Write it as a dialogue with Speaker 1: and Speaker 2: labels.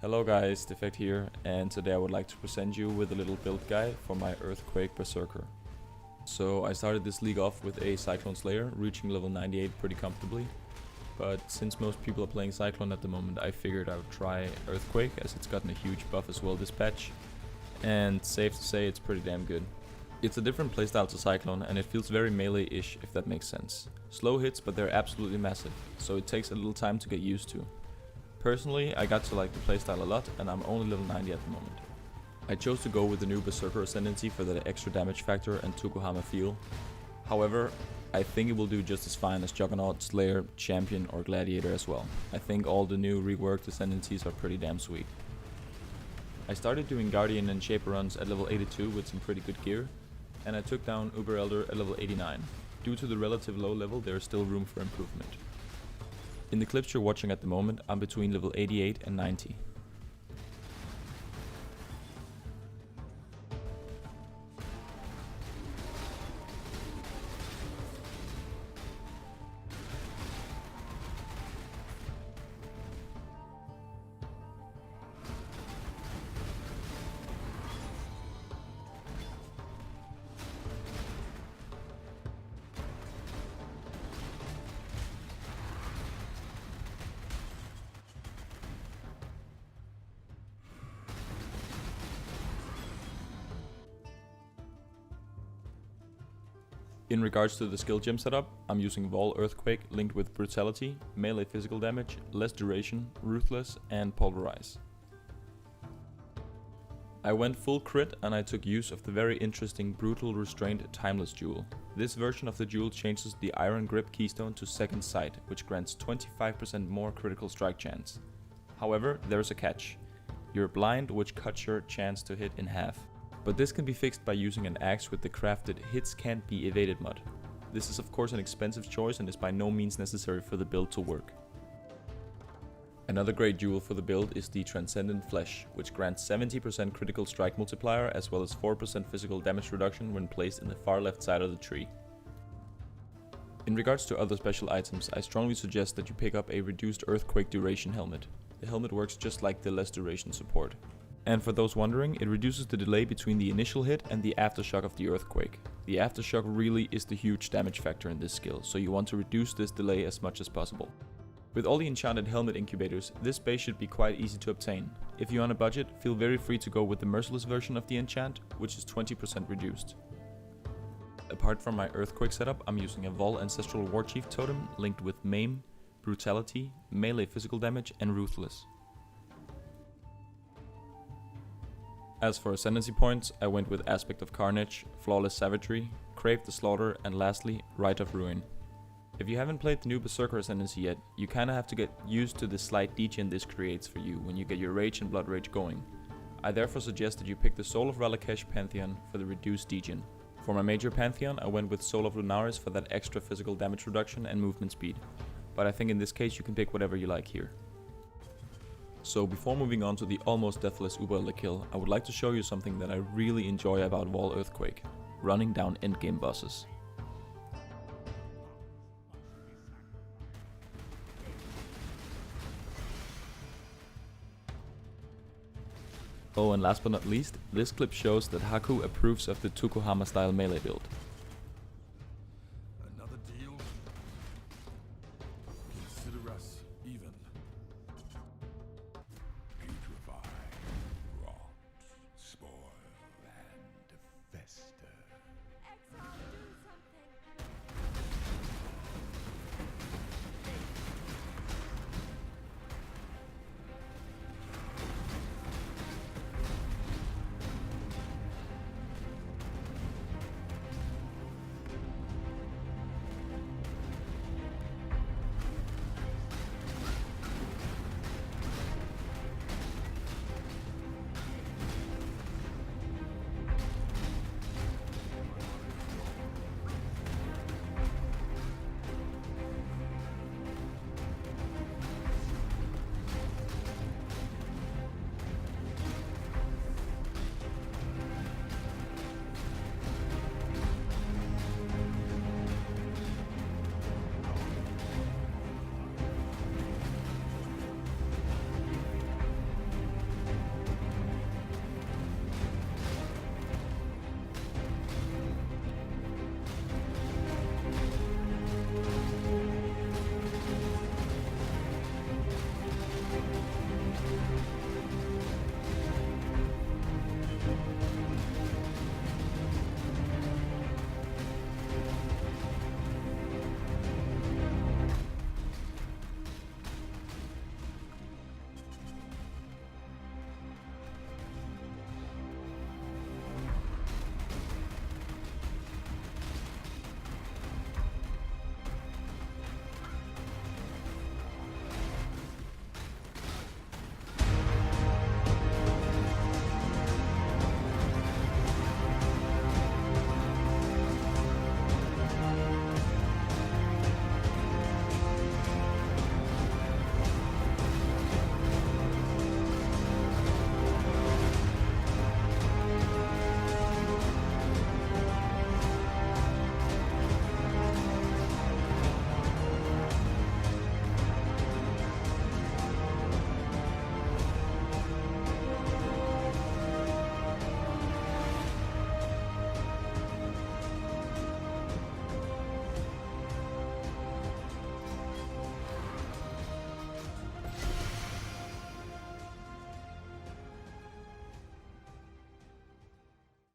Speaker 1: Hello guys, DEFEKT here, and today I would like to present you with a little build guide for my Earthquake Berserker. So I started this league off with a Cyclone Slayer, reaching level 98 pretty comfortably. But since most people are playing Cyclone at the moment, I figured I would try Earthquake, as it's gotten a huge buff as well this patch. And safe to say, it's pretty damn good. It's a different playstyle to Cyclone, and it feels very melee-ish, if that makes sense. Slow hits, but they're absolutely massive, so it takes a little time to get used to. Personally, I got to like the playstyle a lot, and I'm only level 90 at the moment. I chose to go with the new Berserker Ascendancy for the extra damage factor and Tukohama feel. However, I think it will do just as fine as Juggernaut, Slayer, Champion or Gladiator as well. I think all the new reworked Ascendancies are pretty damn sweet. I started doing Guardian and Shaper runs at level 82 with some pretty good gear, and I took down Uber Elder at level 89. Due to the relative low level, there is still room for improvement. In the clips you're watching at the moment, I'm between level 88 and 90. In regards to the skill gem setup, I'm using Vol Earthquake linked with Brutality, melee physical damage, less duration, Ruthless and Pulverize. I went full crit and I took use of the very interesting Brutal Restrained Timeless Jewel. This version of the jewel changes the Iron Grip keystone to Second Sight, which grants 25% more critical strike chance. However, there's a catch. You're blind, which cuts your chance to hit in half. But this can be fixed by using an axe with the crafted Hits Can't Be Evaded mod. This is of course an expensive choice and is by no means necessary for the build to work. Another great jewel for the build is the Transcendent Flesh, which grants 70% critical strike multiplier as well as 4% physical damage reduction when placed in the far left side of the tree. In regards to other special items, I strongly suggest that you pick up a reduced Earthquake Duration helmet. The helmet works just like the less duration support. And for those wondering, it reduces the delay between the initial hit and the aftershock of the earthquake. The aftershock really is the huge damage factor in this skill, so you want to reduce this delay as much as possible. With all the enchanted helmet incubators, this base should be quite easy to obtain. If you're on a budget, feel very free to go with the merciless version of the enchant, which is 20% reduced. Apart from my earthquake setup, I'm using a Vol Ancestral Warchief totem linked with Maim, Brutality, melee physical damage and Ruthless. As for Ascendancy points, I went with Aspect of Carnage, Flawless Savagery, Crave the Slaughter and lastly, Rite of Ruin. If you haven't played the new Berserker Ascendancy yet, you kinda have to get used to the slight degen this creates for you when you get your Rage and Blood Rage going. I therefore suggest that you pick the Soul of Ralakesh Pantheon for the reduced degen. For my major Pantheon, I went with Soul of Lunaris for that extra physical damage reduction and movement speed. But I think in this case you can pick whatever you like here. So before moving on to the almost deathless Uber Elder kill, I would like to show you something that I really enjoy about Vol Earthquake: running down endgame bosses. Oh, and last but not least, this clip shows that Haku approves of the Tukohama style melee build.